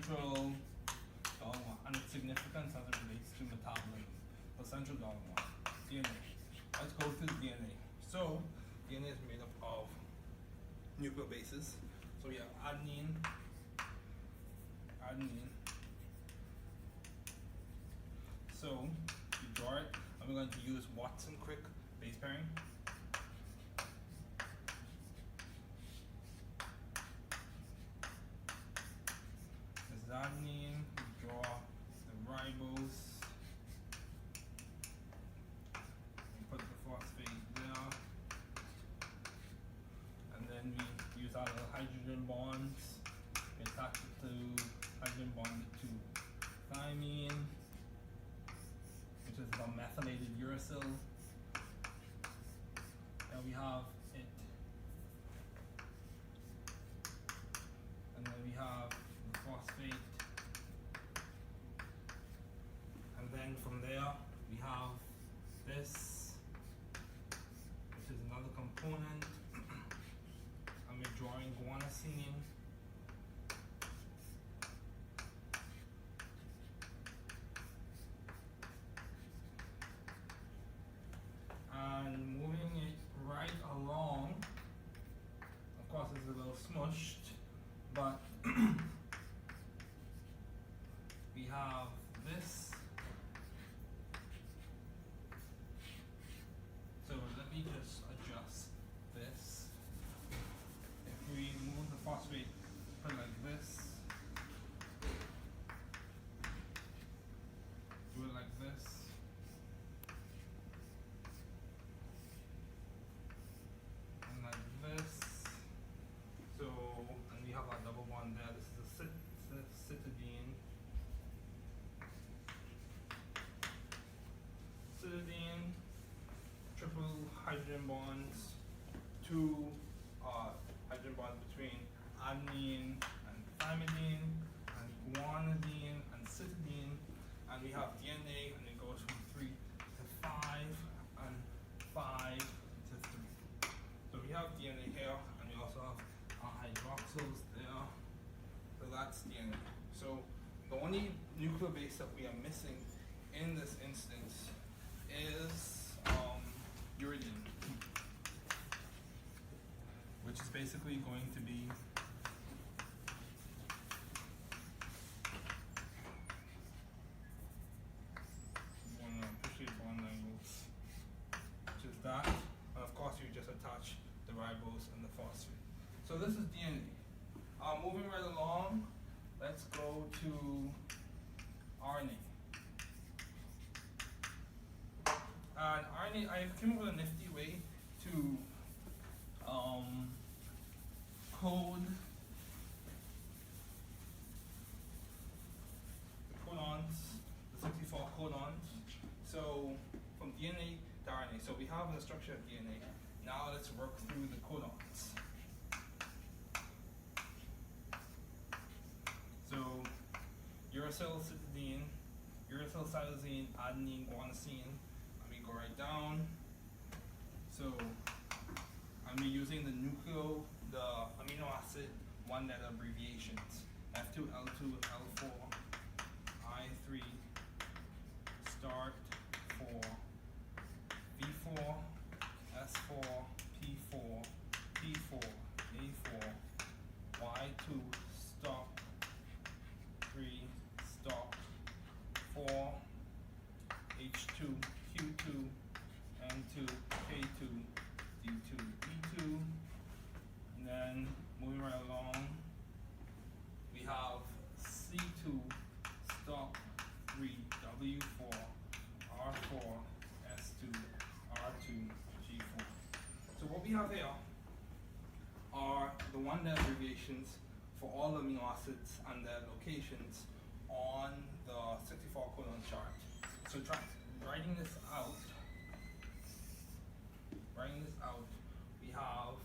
Central Dogma and its significance as it relates to metabolism. The Central Dogma, DNA. Let's go through DNA. So, DNA is made up of nucleobases. So we have adenine. So you draw it, and we're going to use Watson-Crick base pairing. This is adenine. We draw the ribose. We put the phosphate there, and then we use our little hydrogen bonds. We attach it to hydrogen bond to thymine, which is a methylated uracil. And we have it. And then we have the phosphate. And then from there we have this, which is another component. And we're drawing guanosine. And moving it right along, of course it's a little smushed, but we have this. So let me just adjust this. If we move the phosphate, put it like this, do it like this. So, and we have our double bond there. This is a cytidine. Cytidine, triple hydrogen bonds, two hydrogen bonds between adenine and thymidine, and guanidine and cytidine, and we have DNA, and it goes from 3 to 5, and 5 to 3. So we have DNA here, and we also have hydroxyls there. So that's DNA. So the only nucleobase that we are missing in this instance is uridine, which is basically going to be appreciate bond angles, which is that, and of course you just attach the ribose and the phosphate. So this is DNA. Moving right along, let's go to RNA. And RNA, I came up with a nifty way to code the codons, the 64 codons. So from DNA to RNA. So we have the structure of DNA. Now let's work through the codons. So uracil, cytidine, uracil, cytosine, adenine, guanosine, and we go right down. So I'm using the amino acid one-letter abbreviations: F2, L2, L4, I3, start 4, V4, S4, P4, P4, A4, Y2, stop, 3, stop, 4, H2, Q2, N2, K2, D2, E2, and then moving right along, we have C2, stop, 3, W4, R4, S2, R2, G4. So what we have here are the one-letter abbreviations for all the amino acids and their locations on the 64 codon chart. So writing this out, we have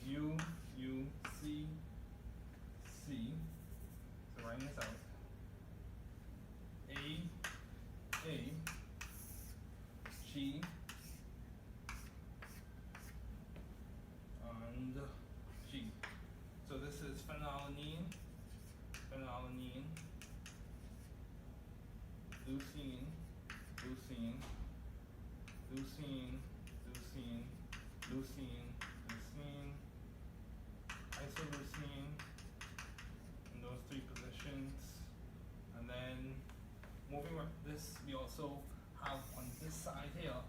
U, U, C, C. So writing this out. A, G, leucine, leucine, leucine, leucine, isoleucine in those three positions. And then moving with this, we also have on this side here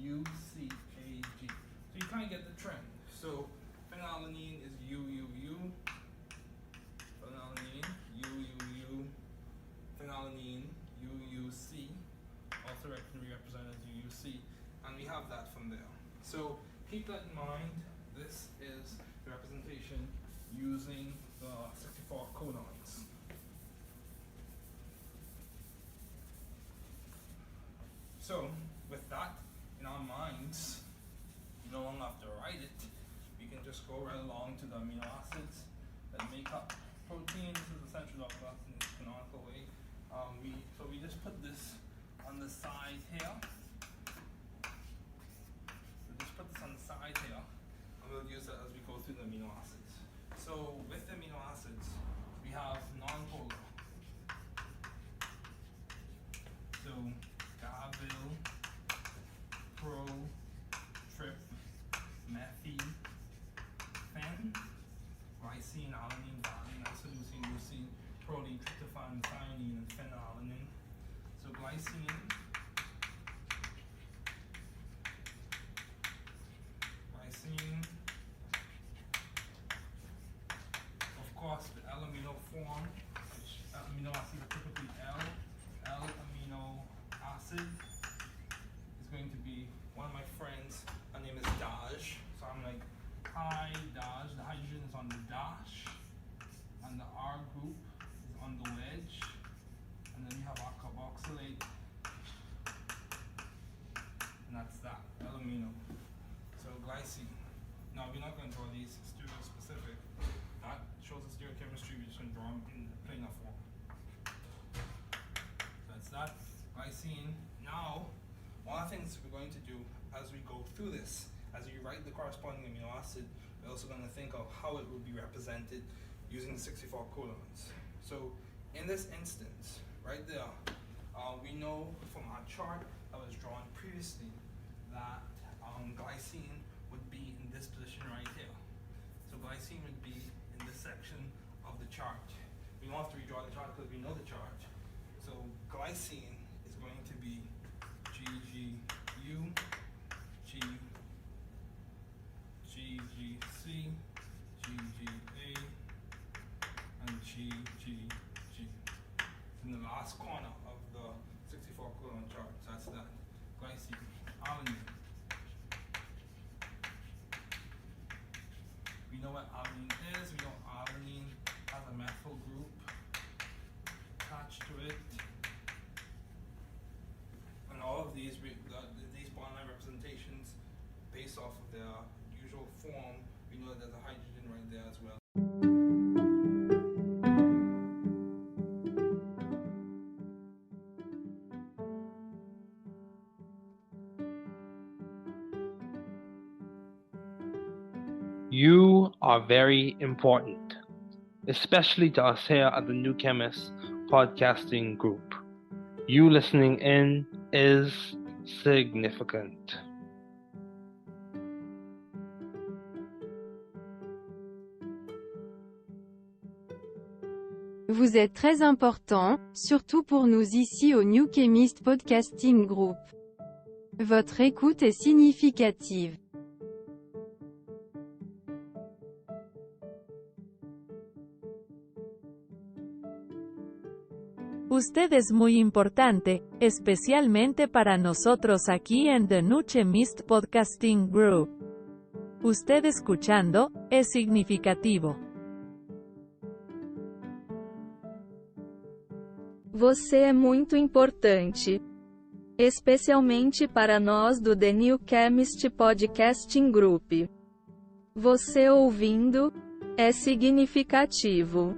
UCAG. So you kind of get the trend. So phenylalanine is UUU, phenylalanine UUU, phenylalanine UUC, also can be represented as UUC, and we have that from there. So keep that in mind. This is the representation using the 64 codons. So with that in our minds, you no longer have to write it. We can just go right along to the amino acids that make up protein. This is the Central Dogma in its canonical way. So we just put this on the side here. We'll just put this on the side here, and we'll use it as we go through the amino acids. So with the amino acids, we have non-polar. So gavyl, pro, trip, methy, fen, glycine, alanine, valine, isoleucine, leucine, proline, tryptophan, thionine, and phenylalanine. So glycine, of course, the L-amino form, which amino acids are typically L-amino acid, is going to be one of my friends. Her name is Daj. So I'm like, hi Daj. The hydrogen is on the dash, and the R group is on the wedge, and then you have our carboxylate, and that's that, L-amino. So glycine. Now we're not going to draw these stereo-specific. That shows the stereochemistry. We're just going to draw them in the planar form. That's that, glycine. Now, one of the things we're going to do as we go through this, as we write the corresponding amino acid, we're also going to think of how it will be represented using the 64 codons. So in this instance, right there, we know from our chart that was drawn previously that glycine would be in this position right here. So glycine would be in this section of the chart. We don't have to redraw the chart because we know the chart. So glycine is going to be GGU, GGC, GGA, and GGG. In the last corner of the 64 codon chart. So that's that. Glycine, alanine. We know what alanine is. We know alanine has a methyl group attached to it. And all of these bond line representations, based off of their usual form, we know that there's a hydrogen right there as well. You are very important, especially to us here at the New Chemist podcasting group. You listening in is significant. Vous êtes très important, surtout pour nous ici au New Chemist Podcasting Group. Votre écoute est significative. Usted es muy importante, especialmente para nosotros aquí en The New Chemist Podcasting Group. Usted escuchando, es significativo. Você é muito importante. Especialmente para nós do The New Chemist Podcasting Group. Você ouvindo, é significativo.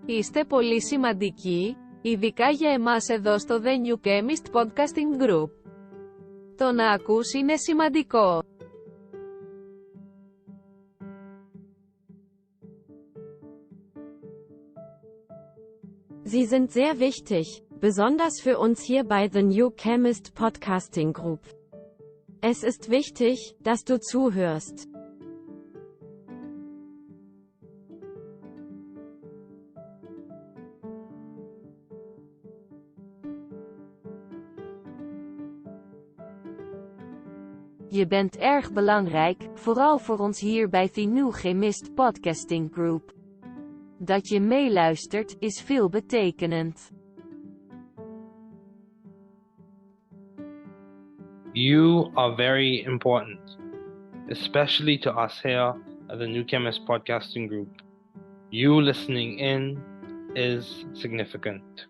Είστε πολύ σημαντικοί, ειδικά για εμάς εδώ στο The New Chemist Podcasting Group. Το να ακούς είναι σημαντικό. Sie sind sehr wichtig, besonders für uns hier bei The New Chemist Podcasting Group. Es ist wichtig, dass du zuhörst. Je bent erg belangrijk, vooral voor ons hier bij The New Chemist Podcasting Group. Dat je meeluistert, is veelbetekenend. You are very important, especially to us here at the New Chemist Podcasting Group. You listening in is significant.